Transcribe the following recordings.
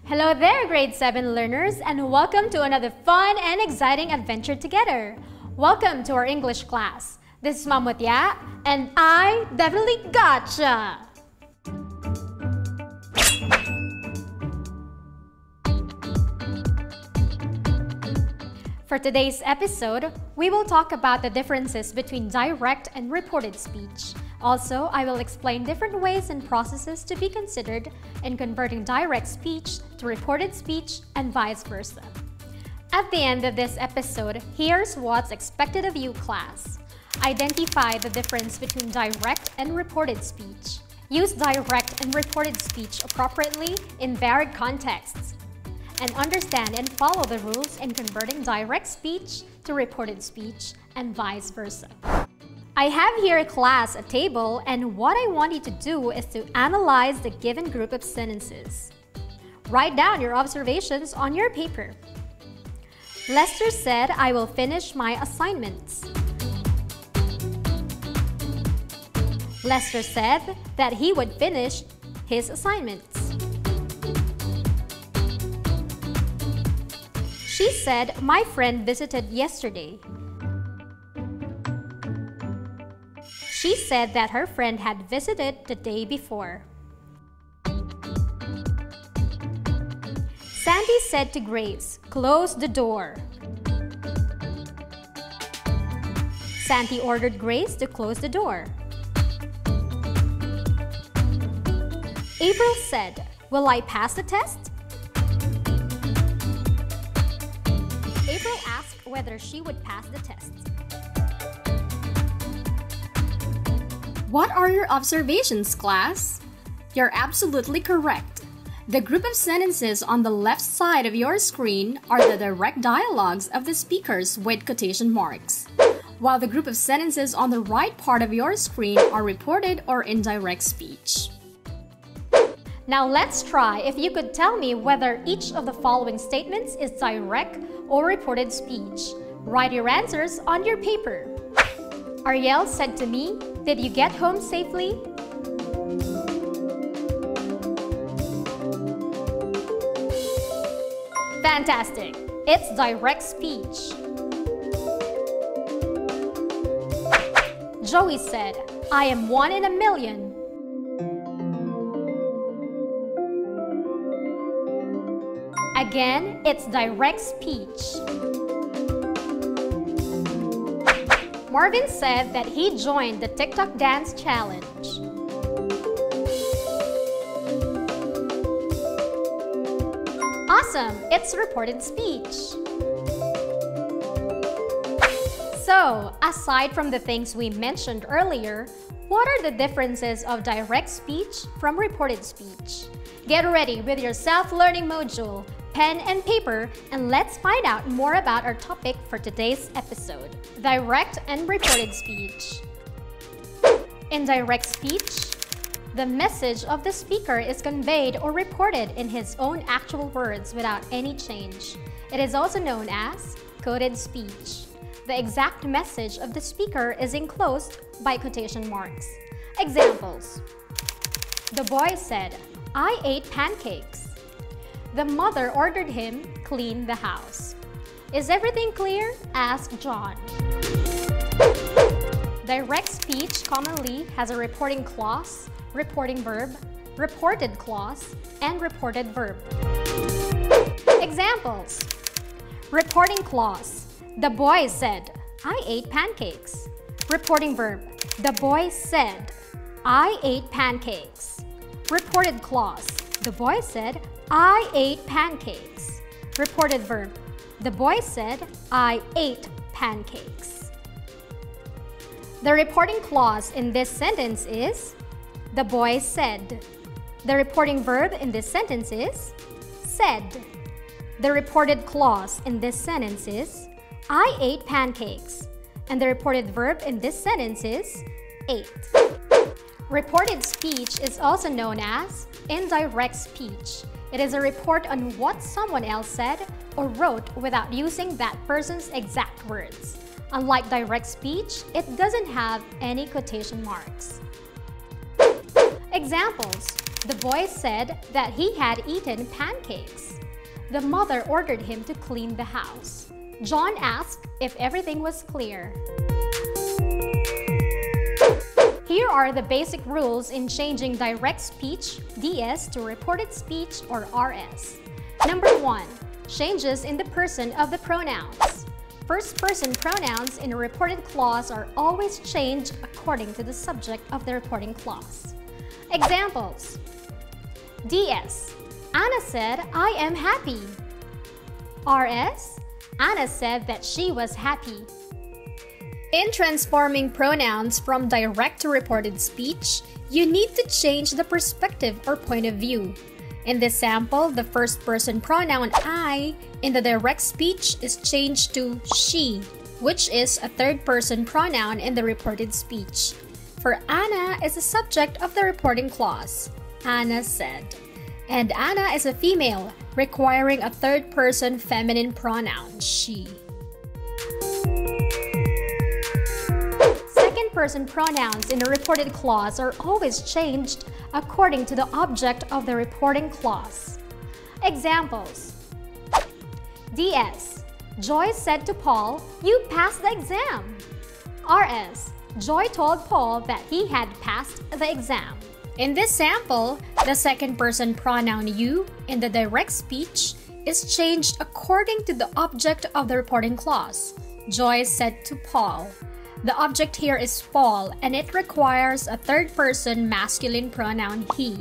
Hello there, grade 7 learners, and welcome to another fun and exciting adventure together. Welcome to our English class. This is Ma'am Mutya, and I definitely gotcha! For today's episode, we will talk about the differences between direct and reported speech. Also, I will explain different ways and processes to be considered in converting direct speech to reported speech and vice versa. At the end of this episode, here's what's expected of you, class. Identify the difference between direct and reported speech. Use direct and reported speech appropriately in varied contexts. And understand and follow the rules in converting direct speech to reported speech and vice versa. I have here, class, a table, and what I want you to do is to analyze the given group of sentences. Write down your observations on your paper. Lester said, "I will finish my assignments." Lester said that he would finish his assignments. She said, "My friend visited yesterday." She said that her friend had visited the day before. Sandy said to Grace, "Close the door." Sandy ordered Grace to close the door. April said, "Will I pass the test?" April asked whether she would pass the test. What are your observations, class? You're absolutely correct. The group of sentences on the left side of your screen are the direct dialogues of the speakers with quotation marks, while the group of sentences on the right part of your screen are reported or indirect speech. Now let's try if you could tell me whether each of the following statements is direct or reported speech. Write your answers on your paper. Ariel said to me, "Did you get home safely?" Fantastic! It's direct speech. Joey said, "I am 1 in a million." Again, it's direct speech. Marvin said that he joined the TikTok dance challenge. Awesome! It's reported speech. So, aside from the things we mentioned earlier, what are the differences of direct speech from reported speech? Get ready with your self-learning module, pen and paper, and let's find out more about our topic for today's episode. Direct and reported speech. In direct speech, the message of the speaker is conveyed or reported in his own actual words without any change. It is also known as coded speech. The exact message of the speaker is enclosed by quotation marks. Examples. The boy said, "I ate pancakes." The mother ordered him clean the house. "Is everything clear?" asked John. Direct speech commonly has a reporting clause, reporting verb, reported clause, and reported verb. Examples. Reporting clause. The boy said, "I ate pancakes." Reporting verb. The boy said, "I ate pancakes." Reported clause. The boy said, "I ate pancakes." Reported verb. The boy said, "I ate pancakes." The reporting clause in this sentence is, the boy said. The reporting verb in this sentence is, said. The reported clause in this sentence is, I ate pancakes. And the reported verb in this sentence is, ate. Reported speech is also known as indirect speech. It is a report on what someone else said or wrote without using that person's exact words. Unlike direct speech, it doesn't have any quotation marks. Examples. The boy said that he had eaten pancakes. The mother ordered him to clean the house. John asked if everything was clear. Here are the basic rules in changing direct speech, DS, to reported speech, or RS. Number 1. Changes in the person of the pronouns. First-person pronouns in a reported clause are always changed according to the subject of the reporting clause. Examples. DS. Anna said, "I am happy." RS. Anna said that she was happy. In transforming pronouns from direct to reported speech, you need to change the perspective or point of view. In this sample, the first-person pronoun I in the direct speech is changed to she, which is a third-person pronoun in the reported speech. For Anna is the subject of the reporting clause, Anna said. And Anna is a female, requiring a third-person feminine pronoun, she. Second-person pronouns in a reported clause are always changed according to the object of the reporting clause. Examples. DS. Joy said to Paul, "You passed the exam." RS. Joy told Paul that he had passed the exam. In this sample, the second-person pronoun you in the direct speech is changed according to the object of the reporting clause. Joy said to Paul. The object here is Paul, and it requires a third-person masculine pronoun he.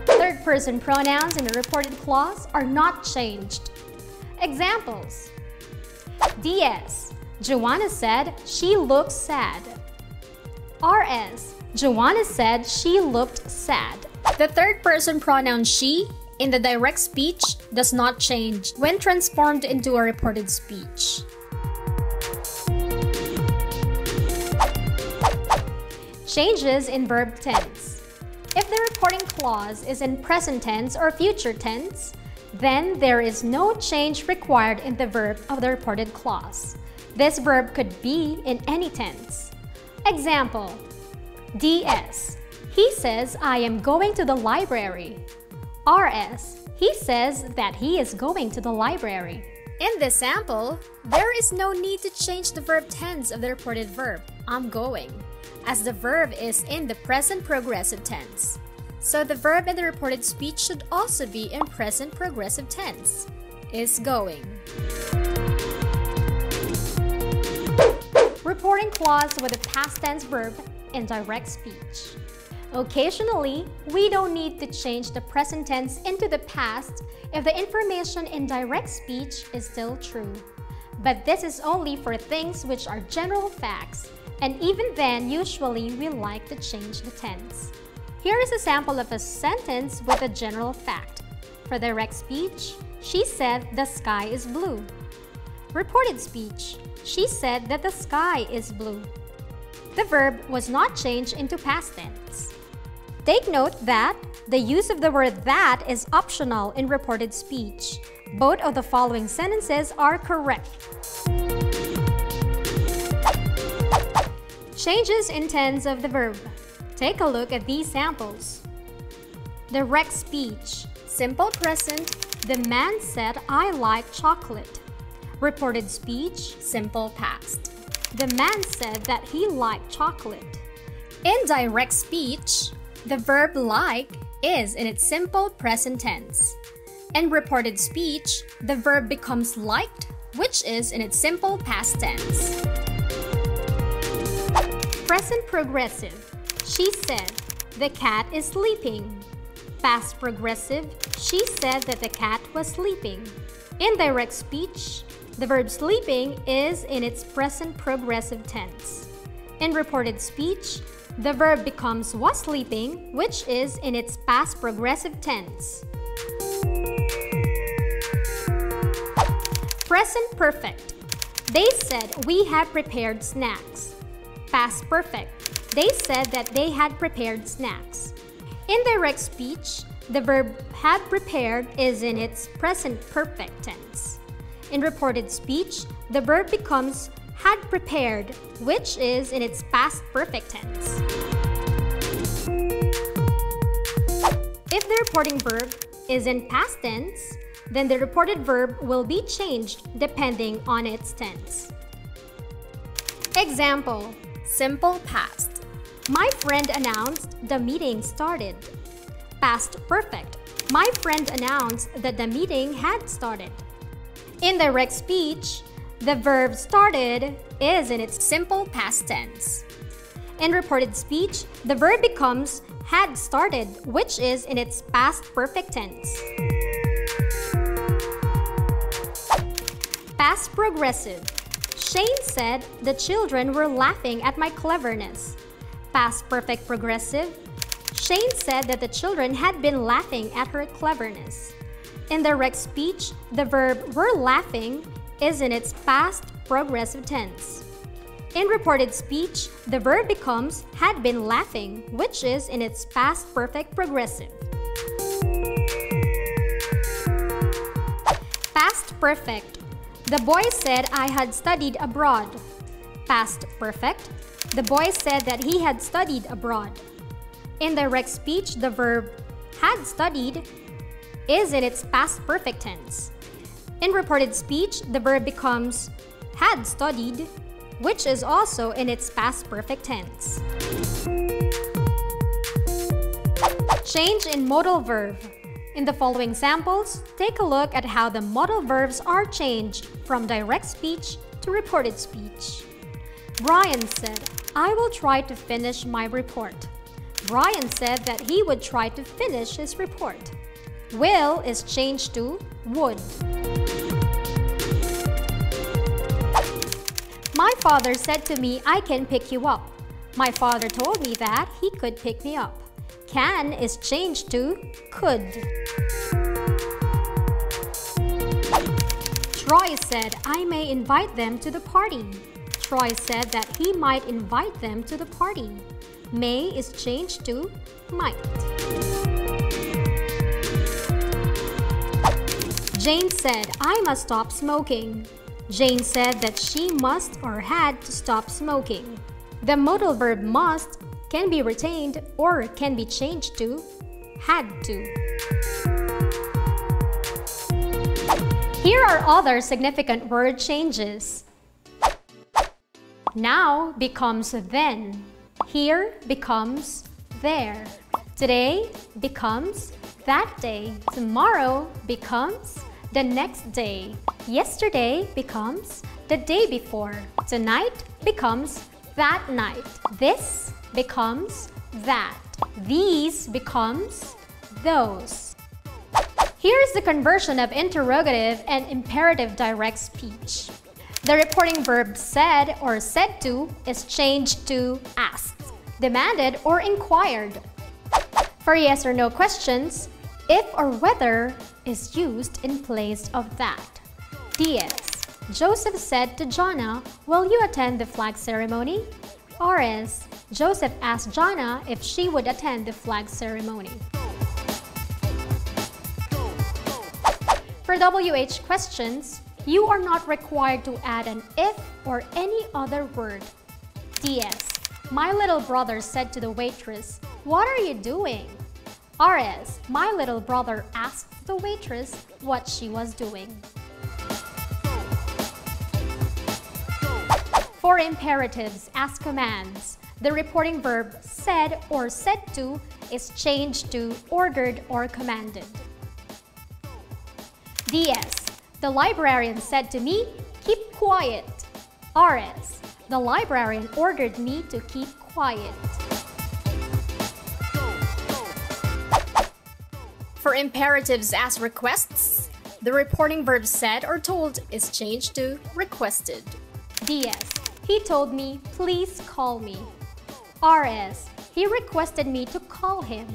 Third-person pronouns in the reported clause are not changed. Examples. DS. Joanna said she looked sad. RS. Joanna said she looked sad. The third-person pronoun she in the direct speech does not change when transformed into a reported speech. Changes in verb tense. If the reporting clause is in present tense or future tense, then there is no change required in the verb of the reported clause. This verb could be in any tense. Example. DS. He says, "I am going to the library." RS. He says that he is going to the library. In this sample, there is no need to change the verb tense of the reported verb, I'm going, as the verb is in the present progressive tense. So the verb in the reported speech should also be in present progressive tense, is going. Reporting clause with a past tense verb in direct speech. Occasionally, we don't need to change the present tense into the past if the information in direct speech is still true. But this is only for things which are general facts, and even then, usually we like to change the tense. Here is a sample of a sentence with a general fact. For direct speech, she said the sky is blue. Reported speech, she said that the sky is blue. The verb was not changed into past tense. Take note that the use of the word "that" is optional in reported speech. Both of the following sentences are correct. Changes in tense of the verb. Take a look at these samples. Direct speech. Simple present. The man said, "I like chocolate." Reported speech. Simple past. The man said that he liked chocolate. In direct speech, the verb like is in its simple present tense. In reported speech, the verb becomes liked, which is in its simple past tense. Present progressive. She said, "The cat is sleeping." Past progressive. She said that the cat was sleeping. In direct speech, the verb sleeping is in its present progressive tense. In reported speech, the verb becomes was sleeping, which is in its past progressive tense. Present perfect. They said, "We have prepared snacks." Past perfect. They said that they had prepared snacks. Indirect speech, the verb had prepared is in its present perfect tense. In reported speech, the verb becomes had prepared, which is in its past perfect tense. If the reporting verb is in past tense, then the reported verb will be changed depending on its tense. Example: simple past. My friend announced the meeting started. Past perfect. My friend announced that the meeting had started. Indirect speech, the verb started is in its simple past tense. In reported speech, the verb becomes had started, which is in its past perfect tense. Past progressive. Shane said the children were laughing at my cleverness. Past perfect progressive. Shane said that the children had been laughing at her cleverness. In direct speech, the verb were laughing is in its past progressive tense. In reported speech, the verb becomes had been laughing, which is in its past perfect progressive. Past perfect. The boy said I had studied abroad. Past perfect. The boy said that he had studied abroad. In direct speech, the verb had studied is in its past perfect tense. In reported speech, the verb becomes had studied, which is also in its past perfect tense. Change in modal verb. In the following samples, take a look at how the modal verbs are changed from direct speech to reported speech. Brian said, I will try to finish my report. Brian said that he would try to finish his report. Will is changed to would. My father said to me, I can pick you up. My father told me that he could pick me up. Can is changed to could. Troy said, I may invite them to the party. Troy said that he might invite them to the party. May is changed to might. Jane said, I must stop smoking. Jane said that she must or had to stop smoking. The modal verb must can be retained or can be changed to had to. Here are other significant word changes. Now becomes then. Here becomes there. Today becomes that day. Tomorrow becomes the next day. Yesterday becomes the day before. Tonight becomes that night. This becomes that. These becomes those. Here's the conversion of interrogative and imperative direct speech. The reporting verb said or said to is changed to asked, demanded, or inquired. For yes or no questions, if or whether is used in place of that. DS. Joseph said to Jonna, will you attend the flag ceremony? RS. Joseph asked Jonna if she would attend the flag ceremony. For WH questions, you are not required to add an if or any other word. DS. My little brother said to the waitress, what are you doing? RS. My little brother asked the waitress what she was doing. For imperatives as commands, the reporting verb said or said to is changed to ordered or commanded. DS. The librarian said to me, keep quiet. RS. The librarian ordered me to keep quiet. For imperatives as requests, the reporting verb said or told is changed to requested. DS. He told me, please call me. RS. He requested me to call him.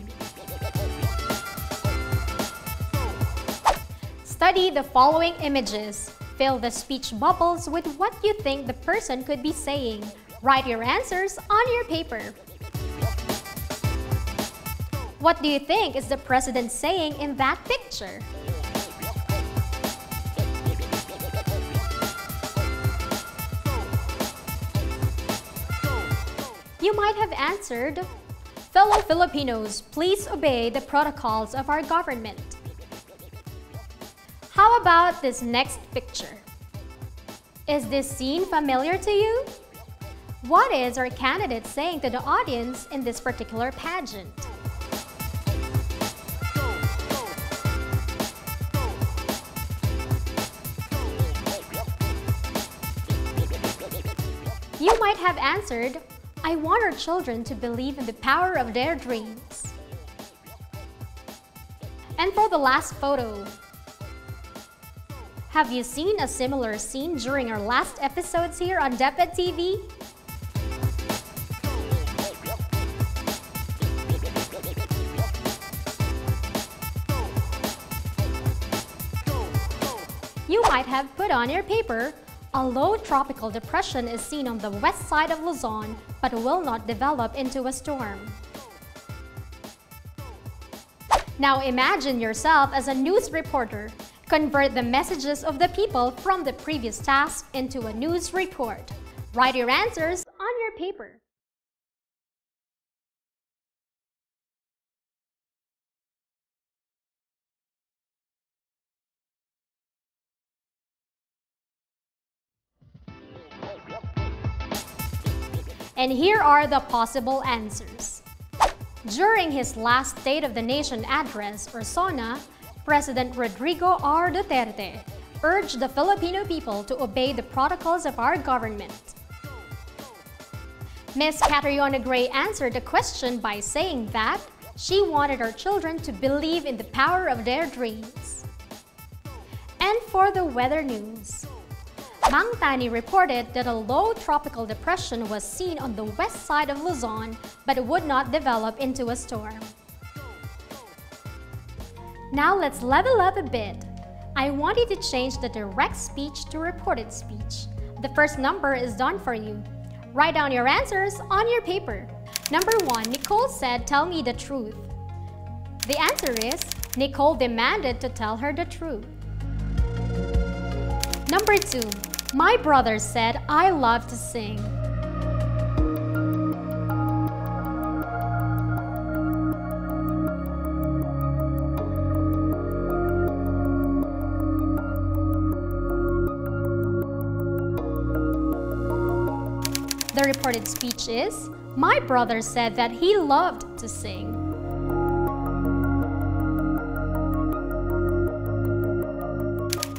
Study the following images. Fill the speech bubbles with what you think the person could be saying. Write your answers on your paper. What do you think is the president saying in that picture? You might have answered, "Fellow Filipinos, please obey the protocols of our government." How about this next picture? Is this scene familiar to you? What is our candidate saying to the audience in this particular pageant? You might have answered, "I want our children to believe in the power of their dreams." And for the last photo, have you seen a similar scene during our last episodes here on DepEd TV? You might have put on your paper, "A low tropical depression is seen on the west side of Luzon but will not develop into a storm." Now imagine yourself as a news reporter. Convert the messages of the people from the previous task into a news report. Write your answers on your paper. And here are the possible answers. During his last State of the Nation address, or SONA, President Rodrigo R. Duterte urged the Filipino people to obey the protocols of our government. Ms. Catriona Gray answered the question by saying that she wanted our children to believe in the power of their dreams. And for the weather news, Mang Tani reported that a low tropical depression was seen on the west side of Luzon but would not develop into a storm. Now let's level up a bit. I want you to change the direct speech to reported speech. The first number is done for you. Write down your answers on your paper. Number 1, Nicole said, "Tell me the truth." The answer is, Nicole demanded to tell her the truth. Number 2, my brother said, "I love to sing." The reported speech is, my brother said that he loved to sing.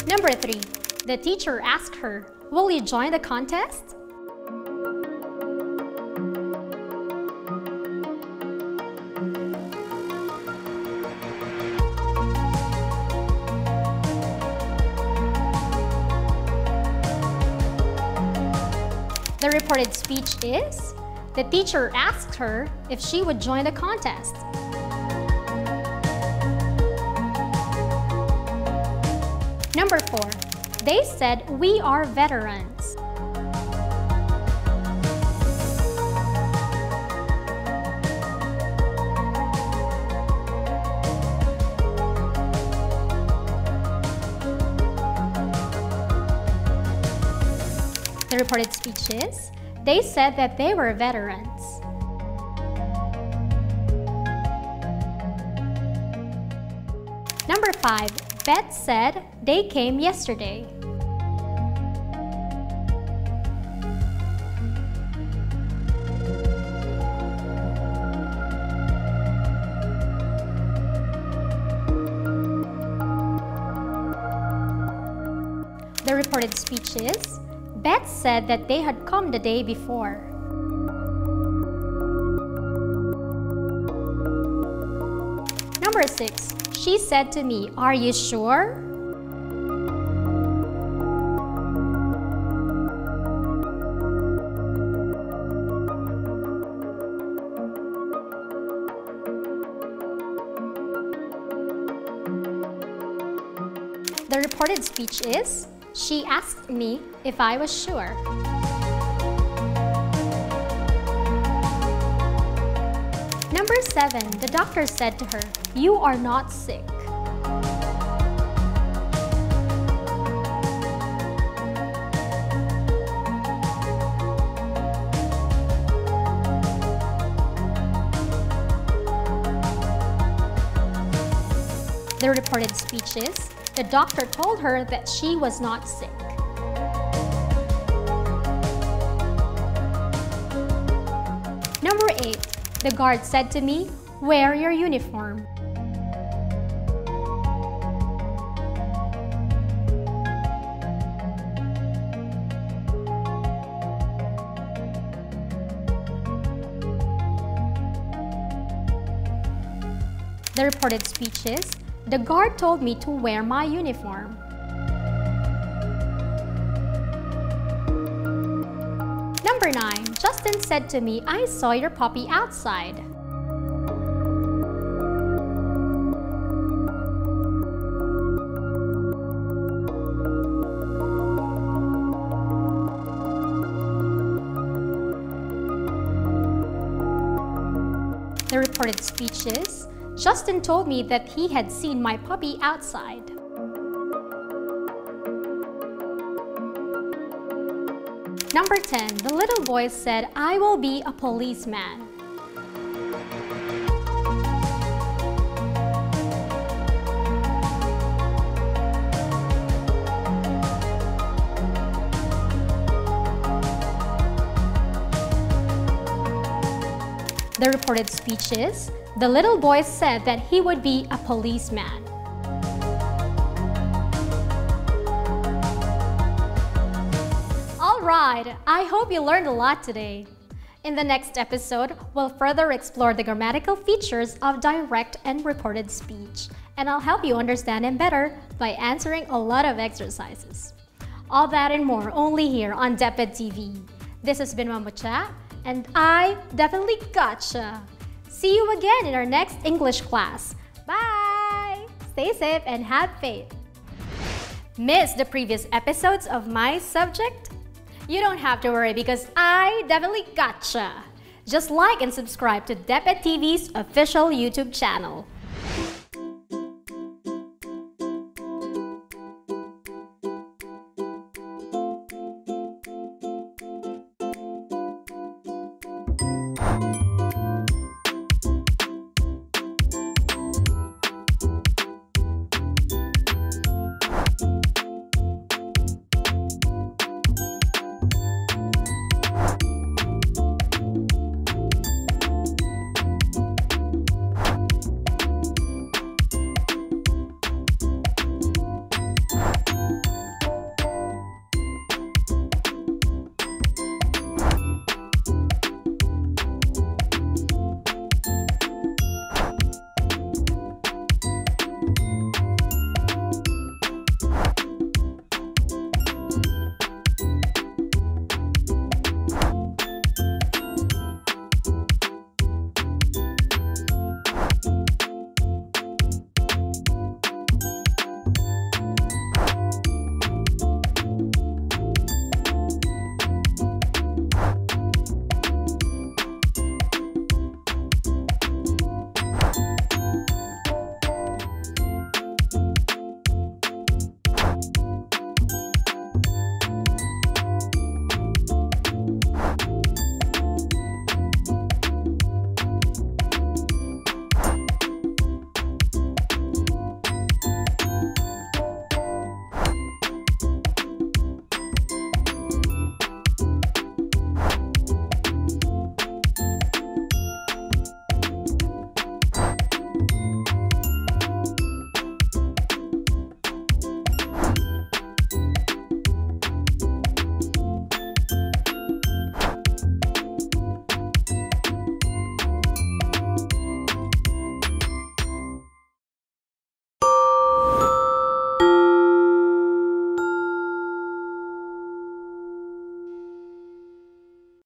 Number 3, the teacher asked her, "Will you join the contest?" The reported speech is, the teacher asked her if she would join the contest. Number 4, they said, "We are veterans." The reported speech is, they said that they were veterans. Number 5, Beth said they came yesterday. The reported speech is, Beth said that they had come the day before. Number 6, she said to me, "Are you sure?" The reported speech is, she asked me if I was sure. Number 7, the doctor said to her, "You are not sick." The reported speech is, the doctor told her that she was not sick. Number 8. The guard said to me, "Wear your uniform." The reported speech is, the guard told me to wear my uniform. Number 9. Justin said to me, "I saw your puppy outside." The reported speech is, Justin told me that he had seen my puppy outside. Number 10. The little boy said, "I will be a policeman." The reported speech is, the little boy said that he would be a policeman. Alright, I hope you learned a lot today. In the next episode, we'll further explore the grammatical features of direct and reported speech, and I'll help you understand them better by answering a lot of exercises. All that and more only here on DepEd TV. This has been Mamucha, and I definitely gotcha. See you again in our next English class. Bye! Stay safe and have faith. Miss the previous episodes of my subject? You don't have to worry because I definitely gotcha. Just like and subscribe to DepEd TV's official YouTube channel.